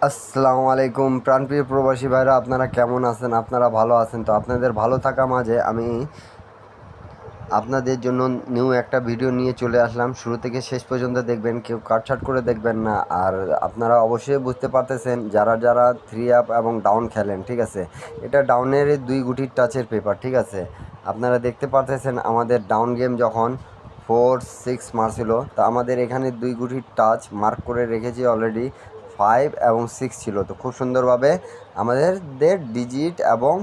আসসালামু আলাইকুম প্রাণপ্রিয় প্রবাসী ভাইরা, আপনারা কেমন আছেন? আপনারা ভালো আছেন তো? আপনাদের ভালো থাকা মাঝে আমি আপনাদের জন্য নিউ একটা ভিডিও নিয়ে চলে আসলাম। শুরু থেকে শেষ পর্যন্ত দেখবেন, কেউ কাটছাট করে দেখবেন না। আর আপনারা অবশ্যই বুঝতে পারতেছেন যারা যারা থ্রি আপ এবং ডাউন খেলেন, ঠিক আছে, এটা ডাউনের 2 গুটির টাচের পেপার, ঠিক আছে। আপনারা দেখতে পারতেছেন আমাদের ডাউন গেম যখন 4-6 মারছিল, তা আমাদের এখানে 2 গুটির টাচ মার্ক করে রেখেছি অলরেডি। 5 এবং 6 ছিল, তো খুব সুন্দরভাবে আমাদের ডিজিট এবং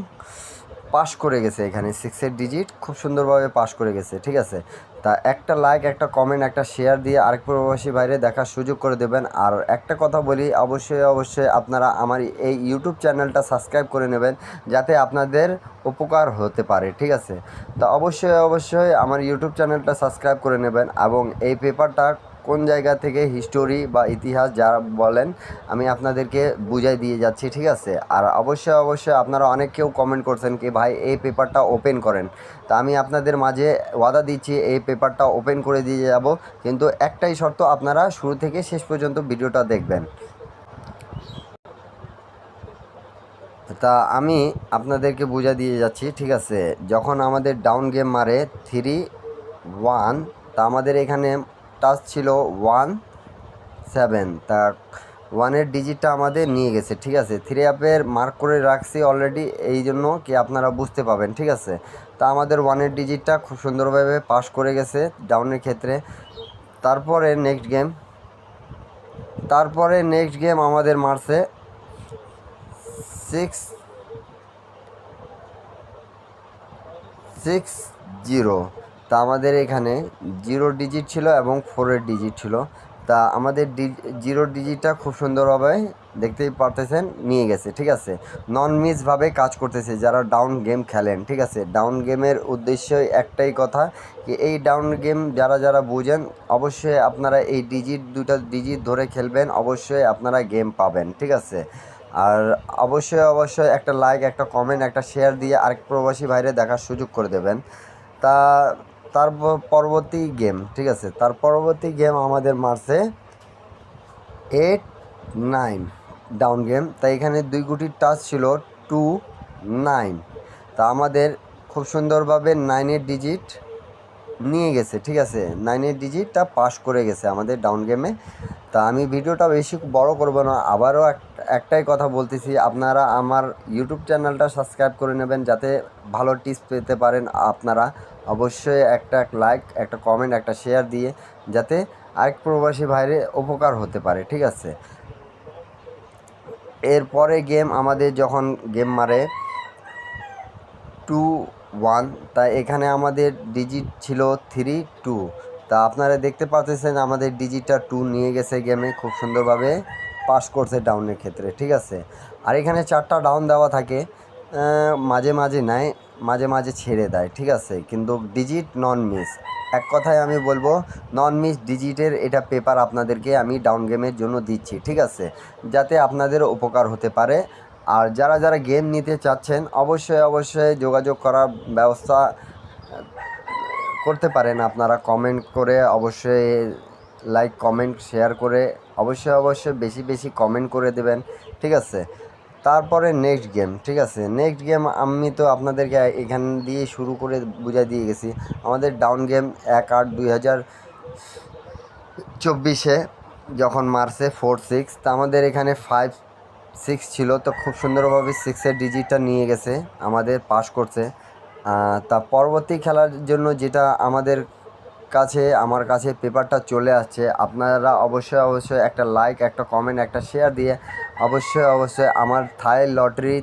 পাস করে গেছে। এখানে 6-এর ডিজিট খুব সুন্দরভাবে পাস করে গেছে, ঠিক আছে। তা একটা লাইক, একটা কমেন্ট, একটা শেয়ার দিয়ে আরেক প্রবাসী বাইরে দেখার সুযোগ করে দেবেন। আর একটা কথা বলি, অবশ্যই অবশ্যই আপনারা আমার এই ইউটিউব চ্যানেলটা সাবস্ক্রাইব করে নেবেন, যাতে আপনাদের উপকার হতে পারে, ঠিক আছে। তা অবশ্যই অবশ্যই আমার ইউটিউব চ্যানেলটা সাবস্ক্রাইব করে নেবেন। এবং এই পেপারটা কোন জায়গা থেকে হিস্টোরি বা ইতিহাস যারা বলেন, আমি আপনাদেরকে বুঝাই দিয়ে যাচ্ছি, ঠিক আছে। আর অবশ্যই অবশ্যই আপনারা অনেক কেউ কমেন্ট করছেন কি ভাই এই পেপারটা ওপেন করেন, তা আমি আপনাদের মাঝে ওয়াদা দিচ্ছি এই পেপারটা ওপেন করে দিয়ে যাব, কিন্তু একটাই শর্ত, আপনারা শুরু থেকে শেষ পর্যন্ত ভিডিওটা দেখবেন। তা আমি আপনাদেরকে বুঝা দিয়ে যাচ্ছি, ঠিক আছে। যখন আমাদের ডাউন গেম মারে 3-1, তা আমাদের এখানে টাচ ছিল 1-7, তা 1-এর ডিজিটটা আমাদের নিয়ে গেছে, ঠিক আছে। থ্রি আপের মার্ক করে রাখছি অলরেডি, এই জন্য কি আপনারা বুঝতে পাবেন, ঠিক আছে। তা আমাদের 1-এর ডিজিটটা খুব সুন্দরভাবে পাস করে গেছে ডাউনের ক্ষেত্রে। তারপরে নেক্সট গেম আমাদের মারছে 6-0। তা আমাদের এখানে 0 ডিজিট ছিল এবং 4-এর ডিজিট ছিল। তা আমাদের জিরো ডিজিটটা খুব সুন্দরভাবে দেখতেই পারতেছেন নিয়ে গেছে, ঠিক আছে। নন মিসভাবে কাজ করতেছে যারা ডাউন গেম খেলেন, ঠিক আছে। ডাউন গেমের উদ্দেশ্যই একটাই কথা, কি এই ডাউন গেম যারা যারা বুঝেন, অবশ্যই আপনারা এই দুটা ডিজিট ধরে খেলবেন, অবশ্যই আপনারা গেম পাবেন, ঠিক আছে। আর অবশ্যই অবশ্যই একটা লাইক, একটা কমেন্ট, একটা শেয়ার দিয়ে আরেক প্রবাসী ভাইরে দেখার সুযোগ করে দেবেন। তা তার পরবর্তী গেম, ঠিক আছে, তার পরবর্তী গেম আমাদের মারছে 8-9 ডাউন গেম। তাই এখানে 2 গুটির টাচ ছিল 2-9। তা আমাদের খুব সুন্দরভাবে 9-এর ডিজিট নিয়ে গেছে, ঠিক আছে। 9-এর ডিজিটটা পাস করে গেছে আমাদের ডাউন গেমে। তা আমি ভিডিওটা বেশি বড় করব না, আবারও একটাই কথা বলতেছি, আপনারা আমার ইউটিউব চ্যানেলটা সাবস্ক্রাইব করে নেবেন, যাতে ভালো টিপস পেতে পারেন আপনারা। অবশ্যই একটা লাইক, একটা কমেন্ট, একটা শেয়ার দিয়ে, যাতে আরেক প্রবাসী ভাইরে উপকার হতে পারে, ঠিক আছে। এরপরে গেম আমাদের যখন গেম মারে 2-1, তা এখানে আমাদের ডিজিট ছিল 3-2। তা আপনারা দেখতে পাচ্ছেন আমাদের ডিজিটটা 2 নিয়ে গেছে গেমে, খুব সুন্দরভাবে পাস করছে ডাউনের ক্ষেত্রে, ঠিক আছে। আর এখানে 4টা ডাউন দেওয়া থাকে, মাঝে মাঝে নেয়, মাঝে মাঝে ছেড়ে দেয়, ঠিক আছে। কিন্তু ডিজিট নন মিস, এক কথায় আমি বলবো নন মিস ডিজিটের এটা পেপার আপনাদেরকে আমি ডাউন গেমের জন্য দিচ্ছি, ঠিক আছে, যাতে আপনাদের উপকার হতে পারে। আর যারা যারা গেম নিতে চাচ্ছেন, অবশ্যই অবশ্যই যোগাযোগ করার ব্যবস্থা করতে পারেন আপনারা কমেন্ট করে, অবশ্যই লাইক কমেন্ট শেয়ার করে, অবশ্যই অবশ্যই বেশি বেশি কমেন্ট করে দেবেন, ঠিক আছে। তারপরে নেক্সট গেম, ঠিক আছে। নেক্সট গেম আমি তো আপনাদেরকে এখান দিয়ে শুরু করে বুঝাই দিয়ে গেছি। আমাদের ডাউন গেম 1/8/2024 যখন মারছে 4-6, তা আমাদের এখানে 5-6 ছিল, তো খুব সুন্দরভাবে 6-এর ডিজিটটা নিয়ে গেছে, আমাদের পাস করছে। তা পরবর্তী খেলার জন্য যেটা আমার কাছে পেপারটা চলে আসছে, আপনারা অবশ্যই অবশ্যই একটা লাইক, একটা কমেন্ট, একটা শেয়ার দিয়ে অবশ্যই অবশ্যই আমার থাই লটারি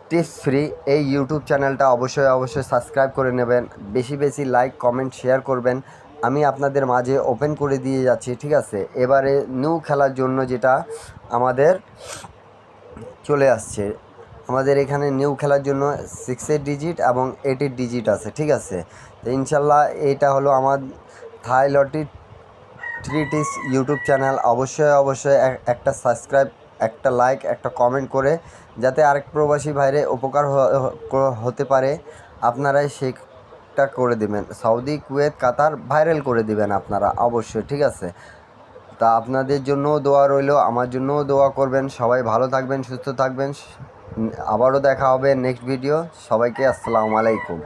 টিপস ফ্রি এই ইউটিউব চ্যানেলটা অবশ্যই অবশ্যই সাবস্ক্রাইব করে নেবেন। বেশি বেশি লাইক কমেন্ট শেয়ার করবেন, আমি আপনাদের মাঝে ওপেন করে দিয়ে যাচ্ছি, ঠিক আছে। এবারে নিউ খেলার জন্য যেটা আমাদের চলে আসছে, আমাদের এখানে নিউ খেলার জন্য 6-এর ডিজিট এবং 8-এর ডিজিট আছে, ঠিক আছে। তো ইনশাল্লাহ এটা হলো আমার থাই লটারি ট্রিটিস ইউটিউব চ্যানেল। অবশ্যই অবশ্যই একটা সাবস্ক্রাইব, একটা লাইক, একটা কমেন্ট করে, যাতে আরেক প্রবাসী ভাইরে উপকার হতে পারে, আপনারাই সেটা করে দেবেন। সৌদি, কুয়েত, কাতার ভাইরাল করে দিবেন আপনারা অবশ্যই, ঠিক আছে। তা আপনাদের জন্যও দোয়া রইলো, আমার জন্যও দোয়া করবেন। সবাই ভালো থাকবেন, সুস্থ থাকবেন। আবারও দেখা হবে নেক্সট ভিডিও। সবাইকে আসসালামু আলাইকুম।